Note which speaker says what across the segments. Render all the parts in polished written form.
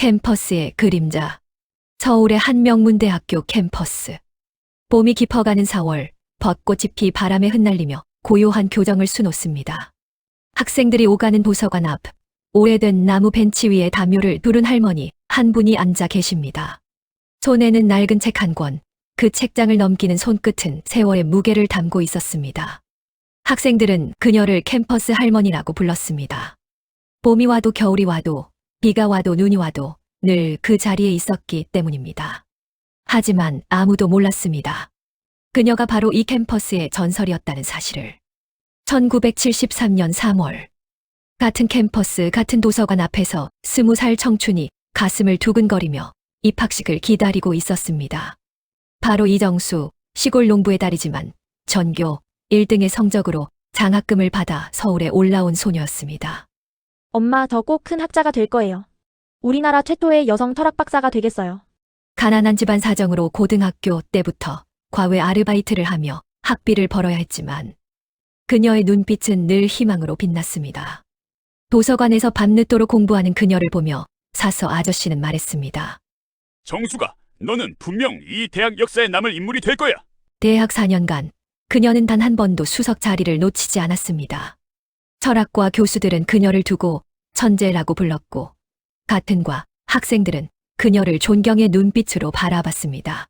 Speaker 1: 캠퍼스의 그림자. 서울의 한 명문대학교 캠퍼스. 봄이 깊어가는 4월, 벚꽃이 피 바람에 흩날리며 고요한 교정을 수놓습니다. 학생들이 오가는 도서관 앞, 오래된 나무 벤치 위에 담요를 두른 할머니 한 분이 앉아 계십니다. 손에는 낡은 책 한 권, 그 책장을 넘기는 손끝은 세월의 무게를 담고 있었습니다. 학생들은 그녀를 캠퍼스 할머니라고 불렀습니다. 봄이 와도 겨울이 와도 비가 와도 눈이 와도 늘 그 자리에 있었기 때문입니다. 하지만 아무도 몰랐습니다. 그녀가 바로 이 캠퍼스의 전설이었다는 사실을. 1973년 3월, 같은 캠퍼스, 같은 도서관 앞에서 20살 청춘이 가슴을 두근거리며 입학식을 기다리고 있었습니다. 바로 이정수, 시골 농부의 딸이지만 전교 1등의 성적으로 장학금을 받아 서울에 올라온 소녀였습니다.
Speaker 2: 엄마, 저 꼭 큰 학자가 될 거예요. 우리나라 최초의 여성 철학 박사가 되겠어요.
Speaker 1: 가난한 집안 사정으로 고등학교 때부터 과외 아르바이트를 하며 학비를 벌어야 했지만 그녀의 눈빛은 늘 희망으로 빛났습니다. 도서관에서 밤늦도록 공부하는 그녀를 보며 사서 아저씨는 말했습니다.
Speaker 3: 정수가, 너는 분명 이 대학 역사에 남을 인물이 될 거야.
Speaker 1: 대학 4년간 그녀는 단 한 번도 수석 자리를 놓치지 않았습니다. 철학과 교수들은 그녀를 두고 천재라고 불렀고 같은 과 학생들은 그녀를 존경의 눈빛으로 바라봤습니다.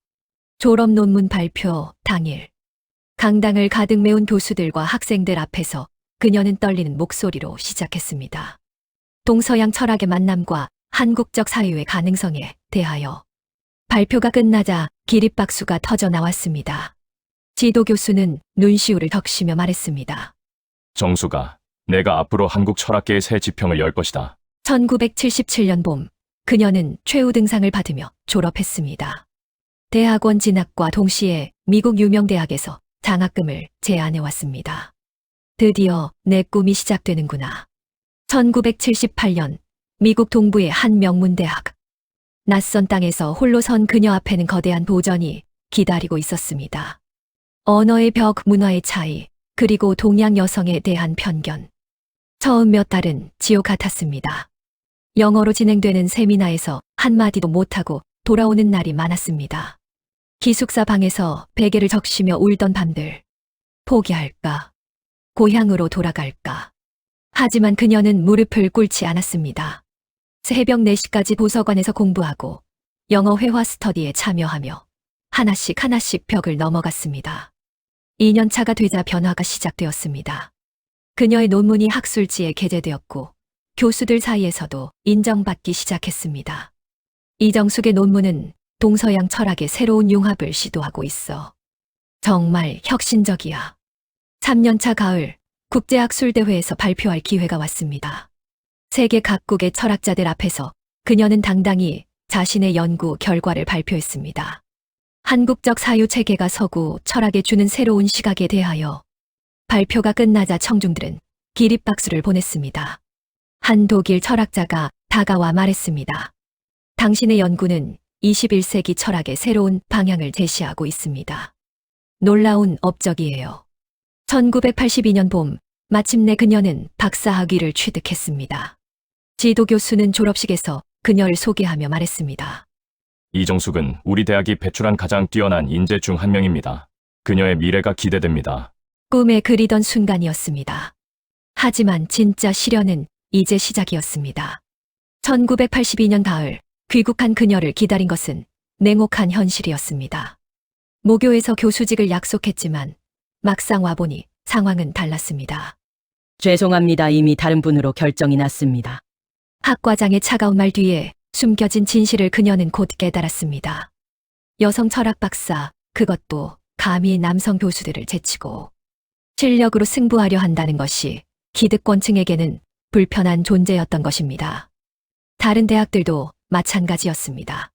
Speaker 1: 졸업 논문 발표 당일, 강당을 가득 메운 교수들과 학생들 앞에서 그녀는 떨리는 목소리로 시작했습니다. 동서양 철학의 만남과 한국적 사유의 가능성에 대하여. 발표가 끝나자 기립박수가 터져 나왔습니다. 지도 교수는 눈시울을 덕시며 말했습니다.
Speaker 4: 정수가, 내가 앞으로 한국 철학계의 새 지평을 열 것이다.
Speaker 1: 1977년 봄, 그녀는 최우등상을 받으며 졸업했습니다. 대학원 진학과 동시에 미국 유명 대학에서 장학금을 제안해왔습니다. 드디어 내 꿈이 시작되는구나. 1978년, 미국 동부의 한 명문대학. 낯선 땅에서 홀로 선 그녀 앞에는 거대한 도전이 기다리고 있었습니다. 언어의 벽, 문화의 차이, 그리고 동양 여성에 대한 편견. 처음 몇 달은 지옥 같았습니다. 영어로 진행되는 세미나에서 한마디도 못하고 돌아오는 날이 많았습니다. 기숙사 방에서 베개를 적시며 울던 밤들. 포기할까? 고향으로 돌아갈까? 하지만 그녀는 무릎을 꿇지 않았습니다. 새벽 4시까지 도서관에서 공부하고 영어 회화 스터디에 참여하며 하나씩 벽을 넘어갔습니다. 2년차가 되자 변화가 시작되었습니다. 그녀의 논문이 학술지에 게재되었고 교수들 사이에서도 인정받기 시작했습니다. 이정숙의 논문은 동서양 철학의 새로운 융합을 시도하고 있어. 정말 혁신적이야. 3년차 가을, 국제학술대회에서 발표할 기회가 왔습니다. 세계 각국의 철학자들 앞에서 그녀는 당당히 자신의 연구 결과를 발표했습니다. 한국적 사유체계가 서구 철학에 주는 새로운 시각에 대하여. 발표가 끝나자 청중들은 기립박수를 보냈습니다. 한 독일 철학자가 다가와 말했습니다. 당신의 연구는 21세기 철학의 새로운 방향을 제시하고 있습니다. 놀라운 업적이에요. 1982년 봄, 마침내 그녀는 박사학위를 취득했습니다. 지도 교수는 졸업식에서 그녀를 소개하며 말했습니다.
Speaker 4: 이정숙은 우리 대학이 배출한 가장 뛰어난 인재 중 한 명입니다. 그녀의 미래가 기대됩니다.
Speaker 1: 꿈에 그리던 순간이었습니다. 하지만 진짜 시련은 이제 시작이었습니다. 1982년 가을, 귀국한 그녀를 기다린 것은 냉혹한 현실이었습니다. 모교에서 교수직을 약속했지만 막상 와보니 상황은 달랐습니다.
Speaker 5: 죄송합니다. 이미 다른 분으로 결정이 났습니다.
Speaker 1: 학과장의 차가운 말 뒤에 숨겨진 진실을 그녀는 곧 깨달았습니다. 여성 철학 박사, 그것도 감히 남성 교수들을 제치고 실력으로 승부하려 한다는 것이 기득권층에게는 불편한 존재였던 것입니다. 다른 대학들도 마찬가지였습니다.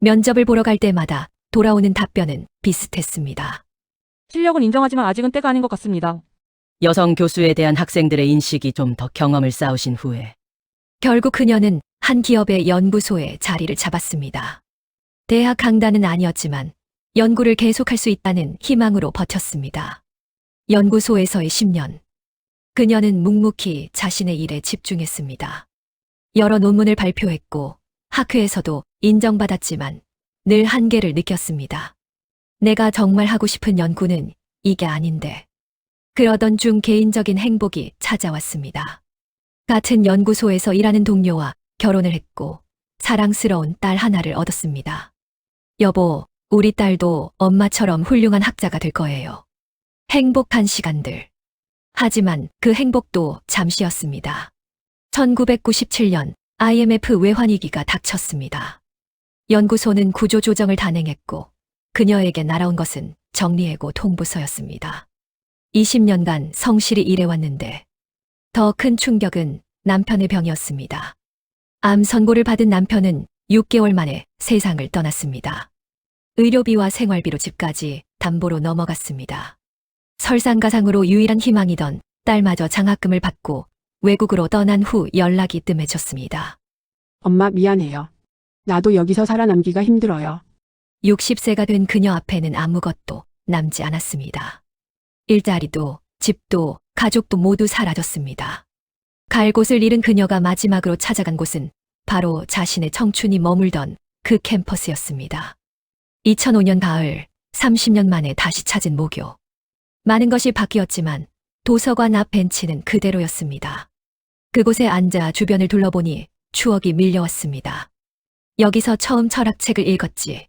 Speaker 1: 면접을 보러 갈 때마다 돌아오는 답변은 비슷했습니다.
Speaker 6: 실력은 인정하지만 아직은 때가 아닌 것 같습니다.
Speaker 5: 여성 교수에 대한 학생들의 인식이 좀 더 경험을 쌓으신 후에
Speaker 1: 결국 그녀는 한 기업의 연구소에 자리를 잡았습니다. 대학 강단은 아니었지만 연구를 계속할 수 있다는 희망으로 버텼습니다. 연구소에서의 10년. 그녀는 묵묵히 자신의 일에 집중했습니다. 여러 논문을 발표했고 학회에서도 인정받았지만 늘 한계를 느꼈습니다. 내가 정말 하고 싶은 연구는 이게 아닌데. 그러던 중 개인적인 행복이 찾아왔습니다. 같은 연구소에서 일하는 동료와 결혼을 했고 사랑스러운 딸 하나를 얻었습니다. 여보, 우리 딸도 엄마처럼 훌륭한 학자가 될 거예요. 행복한 시간들. 하지만 그 행복도 잠시였습니다. 1997년 IMF 외환위기가 닥쳤습니다. 연구소는 구조조정을 단행했고 그녀에게 날아온 것은 정리해고 통보서였습니다. 20년간 성실히 일해왔는데 더 큰 충격은 남편의 병이었습니다. 암 선고를 받은 남편은 6개월 만에 세상을 떠났습니다. 의료비와 생활비로 집까지 담보로 넘어갔습니다. 설상가상으로 유일한 희망이던 딸마저 장학금을 받고 외국으로 떠난 후 연락이 뜸해졌습니다.
Speaker 7: 엄마 미안해요. 나도 여기서 살아남기가 힘들어요.
Speaker 1: 60세가 된 그녀 앞에는 아무것도 남지 않았습니다. 일자리도 집도 가족도 모두 사라졌습니다. 갈 곳을 잃은 그녀가 마지막으로 찾아간 곳은 바로 자신의 청춘이 머물던 그 캠퍼스였습니다. 2005년 가을 30년 만에 다시 찾은 모교. 많은 것이 바뀌었지만 도서관 앞 벤치는 그대로였습니다. 그곳에 앉아 주변을 둘러보니 추억이 밀려왔습니다. 여기서 처음 철학책을 읽었지.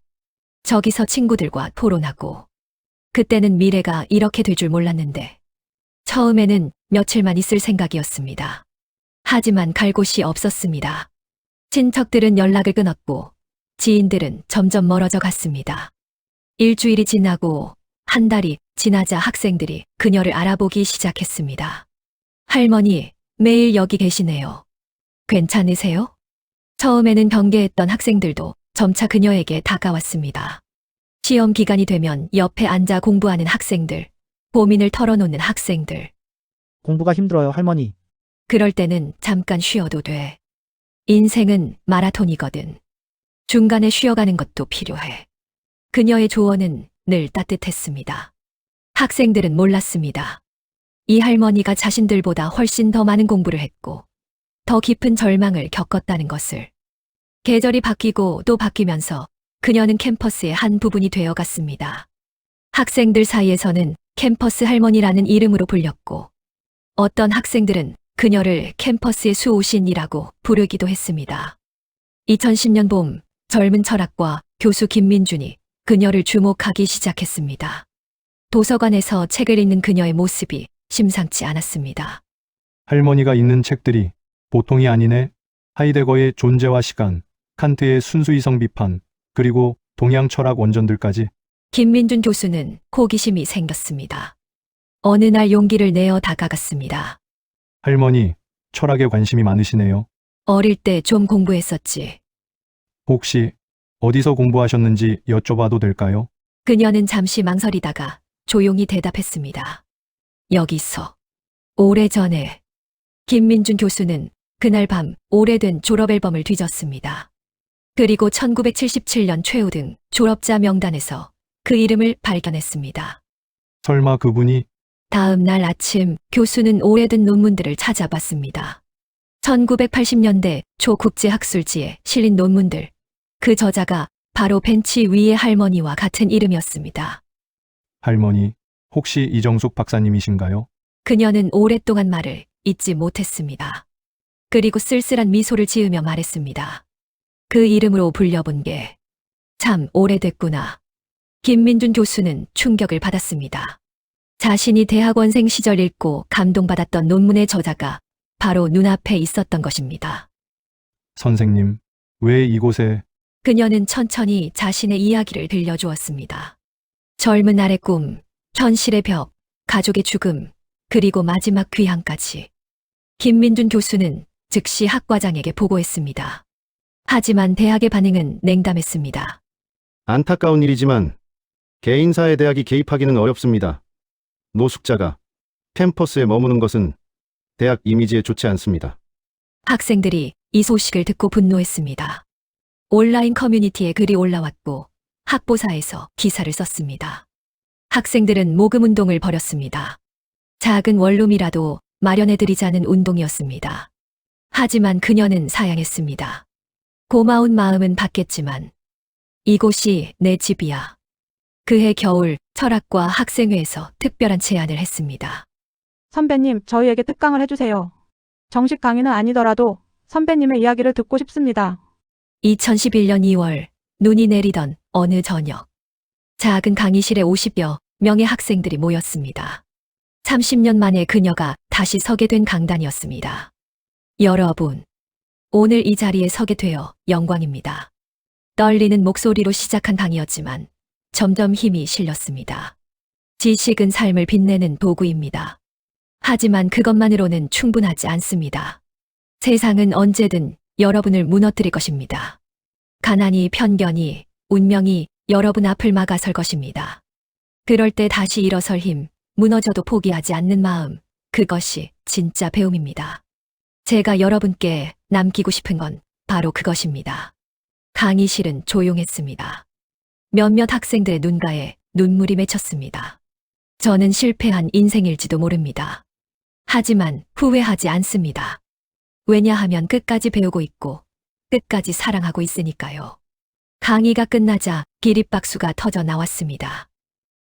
Speaker 1: 저기서 친구들과 토론하고. 그때는 미래가 이렇게 될 줄 몰랐는데. 처음에는 며칠만 있을 생각이었습니다. 하지만 갈 곳이 없었습니다. 친척들은 연락을 끊었고 지인들은 점점 멀어져 갔습니다. 일주일이 지나고 한 달이 지나자 학생들이 그녀를 알아보기 시작했습니다. 할머니, 매일 여기 계시네요. 괜찮으세요? 처음에는 경계했던 학생들도 점차 그녀에게 다가왔습니다. 시험 기간이 되면 옆에 앉아 공부하는 학생들, 고민을 털어놓는 학생들.
Speaker 8: 공부가 힘들어요, 할머니.
Speaker 1: 그럴 때는 잠깐 쉬어도 돼. 인생은 마라톤이거든. 중간에 쉬어가는 것도 필요해. 그녀의 조언은 늘 따뜻했습니다. 학생들은 몰랐습니다. 이 할머니가 자신들보다 훨씬 더 많은 공부를 했고 더 깊은 절망을 겪었다는 것을. 계절이 바뀌고 또 바뀌면서 그녀는 캠퍼스의 한 부분이 되어갔습니다. 학생들 사이에서는 캠퍼스 할머니라는 이름으로 불렸고 어떤 학생들은 그녀를 캠퍼스의 수호신이라고 부르기도 했습니다. 2010년 봄 젊은 철학과 교수 김민준이 그녀를 주목하기 시작했습니다. 도서관에서 책을 읽는 그녀의 모습이 심상치 않았습니다.
Speaker 9: 할머니가 읽는 책들이 보통이 아니네. 하이데거의 존재와 시간, 칸트의 순수이성 비판, 그리고 동양 철학 원전들까지.
Speaker 1: 김민준 교수는 호기심이 생겼습니다. 어느 날 용기를 내어 다가갔습니다.
Speaker 9: 할머니, 철학에 관심이 많으시네요.
Speaker 1: 어릴 때 좀 공부했었지.
Speaker 9: 혹시 어디서 공부하셨는지 여쭤봐도 될까요?
Speaker 1: 그녀는 잠시 망설이다가 조용히 대답했습니다. 여기서. 오래전에. 김민준 교수는 그날 밤 오래된 졸업앨범을 뒤졌습니다. 그리고 1977년 최우 등 졸업자 명단에서 그 이름을 발견했습니다.
Speaker 9: 설마 그분이?
Speaker 1: 다음 날 아침 교수는 오래된 논문들을 찾아봤습니다. 1980년대 초 국제학술지에 실린 논문들. 그 저자가 바로 벤치 위의 할머니와 같은 이름이었습니다.
Speaker 9: 할머니, 혹시 이정숙 박사님이신가요?
Speaker 1: 그녀는 오랫동안 말을 잊지 못했습니다. 그리고 쓸쓸한 미소를 지으며 말했습니다. 그 이름으로 불려본 게 참 오래됐구나. 김민준 교수는 충격을 받았습니다. 자신이 대학원생 시절 읽고 감동받았던 논문의 저자가 바로 눈앞에 있었던 것입니다.
Speaker 9: 선생님, 왜 이곳에?
Speaker 1: 그녀는 천천히 자신의 이야기를 들려주었습니다. 젊은 날의 꿈, 현실의 벽, 가족의 죽음, 그리고 마지막 귀향까지. 김민준 교수는 즉시 학과장에게 보고했습니다. 하지만 대학의 반응은 냉담했습니다.
Speaker 10: 안타까운 일이지만 개인사의 대학이 개입하기는 어렵습니다. 노숙자가 캠퍼스에 머무는 것은 대학 이미지에 좋지 않습니다.
Speaker 1: 학생들이 이 소식을 듣고 분노했습니다. 온라인 커뮤니티에 글이 올라왔고 학보사에서 기사를 썼습니다. 학생들은 모금 운동을 벌였습니다. 작은 원룸이라도 마련해드리자는 운동이었습니다. 하지만 그녀는 사양했습니다. 고마운 마음은 받겠지만 이곳이 내 집이야. 그해 겨울 철학과 학생회에서 특별한 제안을 했습니다.
Speaker 6: 선배님, 저희에게 특강을 해주세요. 정식 강의는 아니더라도 선배님의 이야기를 듣고 싶습니다.
Speaker 1: 2011년 2월 눈이 내리던 어느 저녁, 작은 강의실에 50여 명의 학생들이 모였습니다. 30년 만에 그녀가 다시 서게 된 강단이었습니다. 여러분, 오늘 이 자리에 서게 되어 영광입니다. 떨리는 목소리로 시작한 강의였지만 점점 힘이 실렸습니다. 지식은 삶을 빛내는 도구입니다. 하지만 그것만으로는 충분하지 않습니다. 세상은 언제든 여러분을 무너뜨릴 것입니다. 가난이, 편견이, 운명이 여러분 앞을 막아설 것입니다. 그럴 때 다시 일어설 힘, 무너져도 포기하지 않는 마음, 그것이 진짜 배움입니다. 제가 여러분께 남기고 싶은 건 바로 그것입니다. 강의실은 조용했습니다. 몇몇 학생들의 눈가에 눈물이 맺혔습니다. 저는 실패한 인생일지도 모릅니다. 하지만 후회하지 않습니다. 왜냐하면 끝까지 배우고 있고 끝까지 사랑하고 있으니까요. 강의가 끝나자 기립박수가 터져 나왔습니다.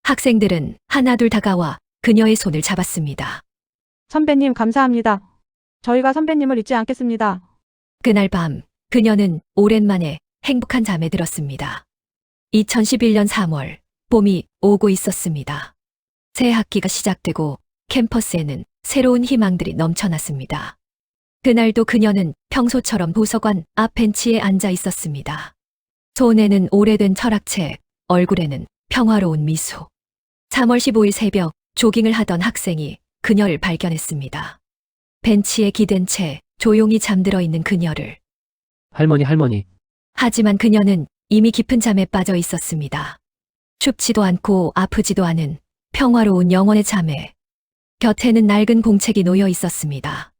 Speaker 1: 학생들은 하나둘 다가와 그녀의 손을 잡았습니다.
Speaker 6: 선배님, 감사합니다. 저희가 선배님을 잊지 않겠습니다.
Speaker 1: 그날 밤 그녀는 오랜만에 행복한 잠에 들었습니다. 2011년 3월 봄이 오고 있었습니다. 새 학기가 시작되고 캠퍼스에는 새로운 희망들이 넘쳐났습니다. 그날도 그녀는 평소처럼 도서관 앞 벤치에 앉아 있었습니다. 손에는 오래된 철학책, 얼굴에는 평화로운 미소. 3월 15일 새벽 조깅을 하던 학생이 그녀를 발견했습니다. 벤치에 기댄 채 조용히 잠들어 있는 그녀를.
Speaker 11: 할머니.
Speaker 1: 하지만 그녀는 이미 깊은 잠에 빠져 있었습니다. 춥지도 않고 아프지도 않은 평화로운 영혼의 잠에 곁에는 낡은 공책이 놓여 있었습니다.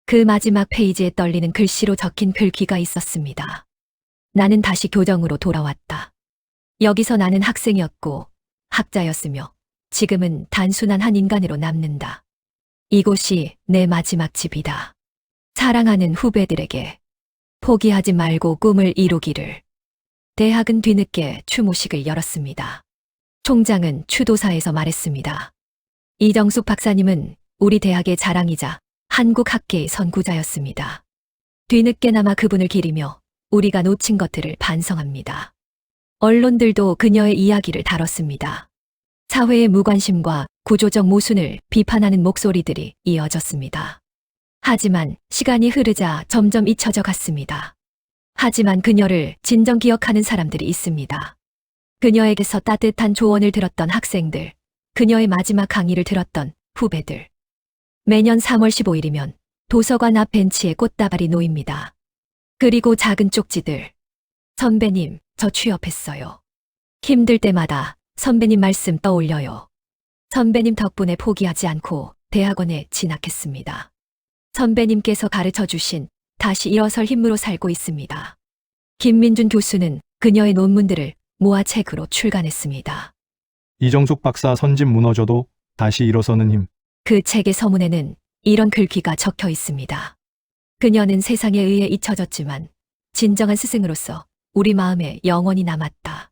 Speaker 1: 그 마지막 페이지에 떨리는 글씨로 적힌 글귀가 있었습니다. 나는 다시 교정으로 돌아왔다. 여기서 나는 학생이었고 학자였으며 지금은 단순한 한 인간으로 남는다. 이곳이 내 마지막 집이다. 사랑하는 후배들에게 포기하지 말고 꿈을 이루기를. 대학은 뒤늦게 추모식을 열었습니다. 총장은 추도사에서 말했습니다. 이정숙 박사님은 우리 대학의 자랑이자 한국 학계의 선구자였습니다. 뒤늦게나마 그분을 기리며 우리가 놓친 것들을 반성합니다. 언론들도 그녀의 이야기를 다뤘습니다. 사회의 무관심과 구조적 모순을 비판하는 목소리들이 이어졌습니다. 하지만 시간이 흐르자 점점 잊혀져 갔습니다. 하지만 그녀를 진정 기억하는 사람들이 있습니다. 그녀에게서 따뜻한 조언을 들었던 학생들, 그녀의 마지막 강의를 들었던 후배들. 매년 3월 15일이면 도서관 앞 벤치에 꽃다발이 놓입니다. 그리고 작은 쪽지들. 선배님, 저 취업했어요. 힘들 때마다 선배님 말씀 떠올려요. 선배님 덕분에 포기하지 않고 대학원에 진학했습니다. 선배님께서 가르쳐 주신 다시 일어설 힘으로 살고 있습니다. 김민준 교수는 그녀의 논문들을 모아 책으로 출간했습니다.
Speaker 9: 이정숙 박사 선집 무너져도 다시 일어서는 힘.
Speaker 1: 그 책의 서문에는 이런 글귀가 적혀 있습니다. 그녀는 세상에 의해 잊혀졌지만 진정한 스승으로서 우리 마음에 영원히 남았다.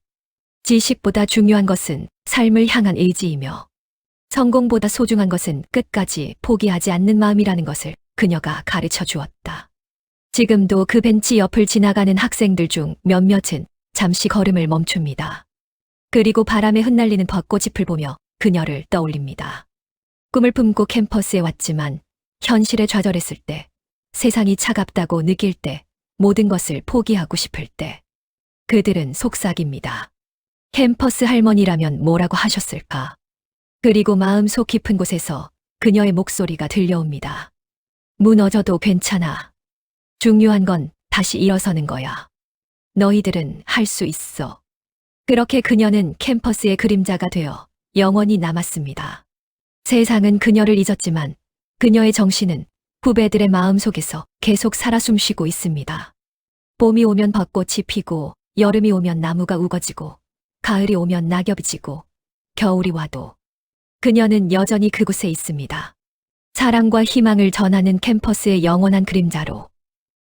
Speaker 1: 지식보다 중요한 것은 삶을 향한 의지이며 성공보다 소중한 것은 끝까지 포기하지 않는 마음이라는 것을 그녀가 가르쳐 주었다. 지금도 그 벤치 옆을 지나가는 학생들 중 몇몇은 잠시 걸음을 멈춥니다. 그리고 바람에 흩날리는 벚꽃잎을 보며 그녀를 떠올립니다. 꿈을 품고 캠퍼스에 왔지만 현실에 좌절했을 때, 세상이 차갑다고 느낄 때, 모든 것을 포기하고 싶을 때, 그들은 속삭입니다. 캠퍼스 할머니라면 뭐라고 하셨을까? 그리고 마음속 깊은 곳에서 그녀의 목소리가 들려옵니다. 무너져도 괜찮아. 중요한 건 다시 일어서는 거야. 너희들은 할 수 있어. 그렇게 그녀는 캠퍼스의 그림자가 되어 영원히 남았습니다. 세상은 그녀를 잊었지만 그녀의 정신은 후배들의 마음속에서 계속 살아 숨쉬고 있습니다. 봄이 오면 벚꽃이 피고, 여름이 오면 나무가 우거지고, 가을이 오면 낙엽이 지고, 겨울이 와도 그녀는 여전히 그곳에 있습니다. 사랑과 희망을 전하는 캠퍼스의 영원한 그림자로.